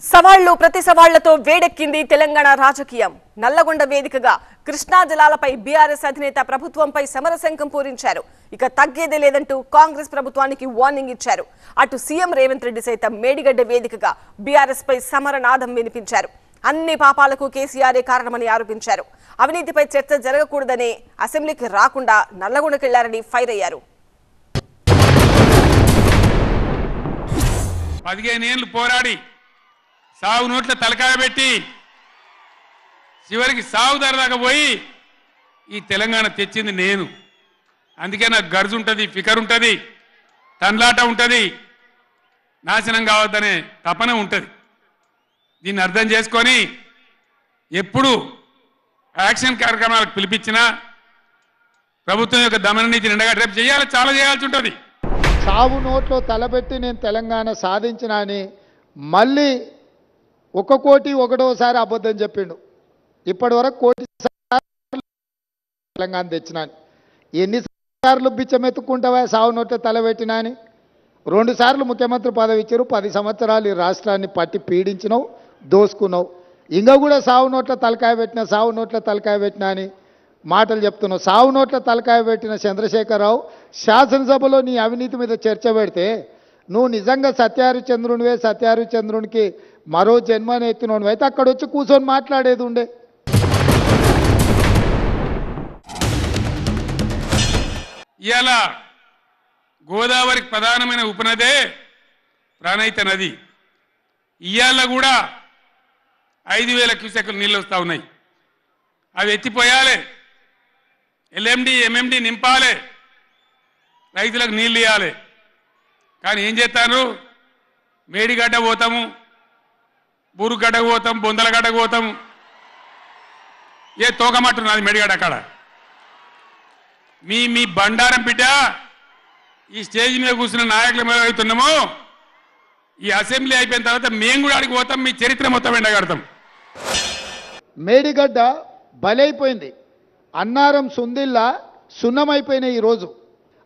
సవాళ్లు ప్రతి సవాళ్లతో వేడెక్కింది తెలంగాణ రాజకీయం. నల్లగొండ వేదికగా కృష్ణా జలాలపై బీఆర్ఎస్ అధినేత ప్రభుత్వంపై సమరశంఖం పూరించారు. ఇక తగ్గేదే లేదంటూ కాంగ్రెస్ ప్రభుత్వానికి వార్నింగ్ ఇచ్చారు. అటు సీఎం రేవంత్ రెడ్డి సైతం మేడిగడ్డ వేదికగా బీఆర్ఎస్ పై సమరనాదం వినిపించారు. అన్ని పాపాలకు కేసీఆరే కారణమని ఆరోపించారు. అవినీతిపై చర్చ జరగకూడదనే అసెంబ్లీకి రాకుండా నల్లగొండకెళ్లారని ఫైర్ అయ్యారు. 15 ఏళ్లు పోరాడి సాగు నోట్ల తలకాయ పెట్టి చివరికి సాగు ధరదాకా పోయి ఈ తెలంగాణ తెచ్చింది నేను. అందుకే నాకు గర్జు ఉంటుంది, ఫికర్ ఉంటుంది, తన్లాట ఉంటుంది, నాశనం కావద్దనే తపన ఉంటుంది. దీన్ని అర్థం చేసుకొని ఎప్పుడు యాక్షన్ కార్యక్రమాలకు పిలిపించినా ప్రభుత్వం యొక్క దమన నీతి నిండగా రేపు చేయాలి, చాలా చేయాల్సి ఉంటుంది. సాగు నోట్లో తలబెట్టి నేను తెలంగాణ సాధించిన అని మళ్ళీ 1 కోటి 1వసారి అబద్ధం చెప్పిండు. ఇప్పటి వరకు 1 కోటి సార్లు తెలంగాణ తెచ్చినాను. ఎన్నిసార్లు బిచ్చమెత్తుకుంటావా సాగు నోట్లో తలబెట్టినా అని? 2 సార్లు ముఖ్యమంత్రి పదవి ఇచ్చారు. 10 సంవత్సరాలు ఈ రాష్ట్రాన్ని పట్టి పీడించినావు, దోసుకున్నావు. ఇంకా కూడా సాగు నోట్ల తలకాయ పెట్టినా, సాగు నోట్ల తలకాయ పెట్టినా అని మాటలు చెప్తున్నావు. సాగు నోట్ల తలకాయ పెట్టిన చంద్రశేఖరరావు శాసనసభలో నీ అవినీతి మీద చర్చ పెడితే నువ్వు నిజంగా సత్యహరిచంద్రునివే, సత్యహరిచంద్రునికి మరో జన్మని ఎత్తినోనివి అయితే అక్కడ వచ్చి కూర్చొని మాట్లాడేది ఉండే. ఇవాళ గోదావరికి ప్రధానమైన ఉపనదే ప్రాణహిత నది. ఇవాళ కూడా 5000 క్యూసెక్లు నీళ్ళు వస్తూ ఉన్నాయి. అవి ఎత్తిపోయాలి, ఎల్ఎండి ఎంఎండి నింపాలి, రైతులకు నీళ్ళు ఇవ్వాలి. కానీ ఏం చేస్తారు? మేడిగడ్డ పోతాము, బూరుగడ్డకు పోతాం, బొందలగడ్డకు పోతాము. ఏ తోకమట్టున్నది మేడిగడ్డ అక్కడ. మీ బండారం బిడ్డ ఈ స్టేజ్ మీద కూర్చున్న నాయకులు ఏమవుతున్నామో ఈ అసెంబ్లీ అయిపోయిన తర్వాత మేము కూడా అడిగి పోతాం, మీ చరిత్ర మొత్తం ఎండగడతాం. మేడిగడ్డ బలైపోయింది, అన్నారం సుందిల్లా సున్నమైపోయినాయి ఈరోజు.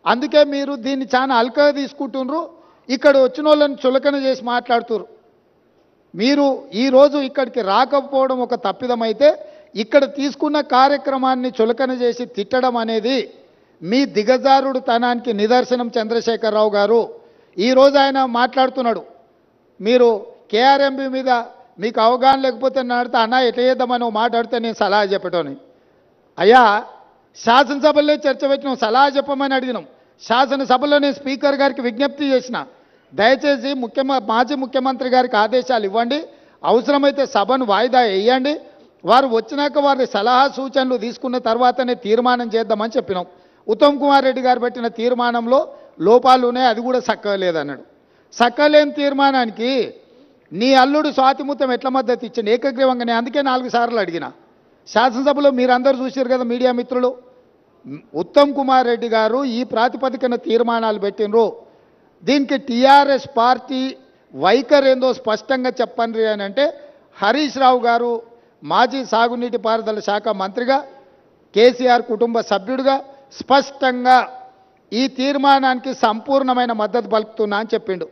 అందుకే మీరు దీన్ని చాలా అల్కగా తీసుకుంటున్నారు. ఇక్కడ వచ్చిన వాళ్ళని చులకన చేసి మాట్లాడుతున్నారు. మీరు ఈరోజు ఇక్కడికి రాకపోవడం ఒక తప్పిదమైతే ఇక్కడ తీసుకున్న కార్యక్రమాన్ని చులకన చేసి తిట్టడం అనేది మీ దిగజారుడు తనానికి నిదర్శనం. చంద్రశేఖరరావు గారు ఈరోజు ఆయన మాట్లాడుతున్నాడు, మీరు కేఆర్ఎంబి మీద మీకు అవగాహన లేకపోతే నడితే అన్నా ఎట్లా చేద్దామని మాట్లాడితే నేను సలహా చెప్పటని. అయ్యా, శాసనసభలో చర్చ పెట్టినాం, సలహా చెప్పమని అడిగినాం. శాసనసభలో నేను స్పీకర్ గారికి విజ్ఞప్తి చేసిన, దయచేసి మాజీ ముఖ్యమంత్రి గారికి ఆదేశాలు ఇవ్వండి, అవసరమైతే సభను వాయిదా వేయండి, వారు వచ్చినాక వారి సలహా సూచనలు తీసుకున్న తర్వాతనే తీర్మానం చేద్దామని చెప్పినాం. ఉత్తమ్ కుమార్ రెడ్డి గారు పెట్టిన తీర్మానంలో లోపాలు ఉన్నాయి, అది కూడా సక్కలేదన్నాడు. సక్కలేని తీర్మానానికి నీ అల్లుడు స్వాతిముత్యం ఎట్లా మద్దతు ఇచ్చింది ఏకగ్రీవంగానే? అందుకే 4 సార్లు అడిగిన. శాసనసభలో మీరందరూ చూశారు కదా మీడియా మిత్రులు. ఉత్తమ్ కుమార్ రెడ్డి గారు ఈ ప్రాతిపదికన తీర్మానాలు పెట్టినరు. దీనికి టీఆర్ఎస్ పార్టీ వైఖరి ఏందో స్పష్టంగా చెప్పండి అని అంటే, హరీష్ రావు గారు మాజీ సాగునీటి పారుదల శాఖ మంత్రిగా, కేసీఆర్ కుటుంబ సభ్యుడిగా స్పష్టంగా ఈ తీర్మానానికి సంపూర్ణమైన మద్దతు పలుకుతున్నా అని చెప్పిండు.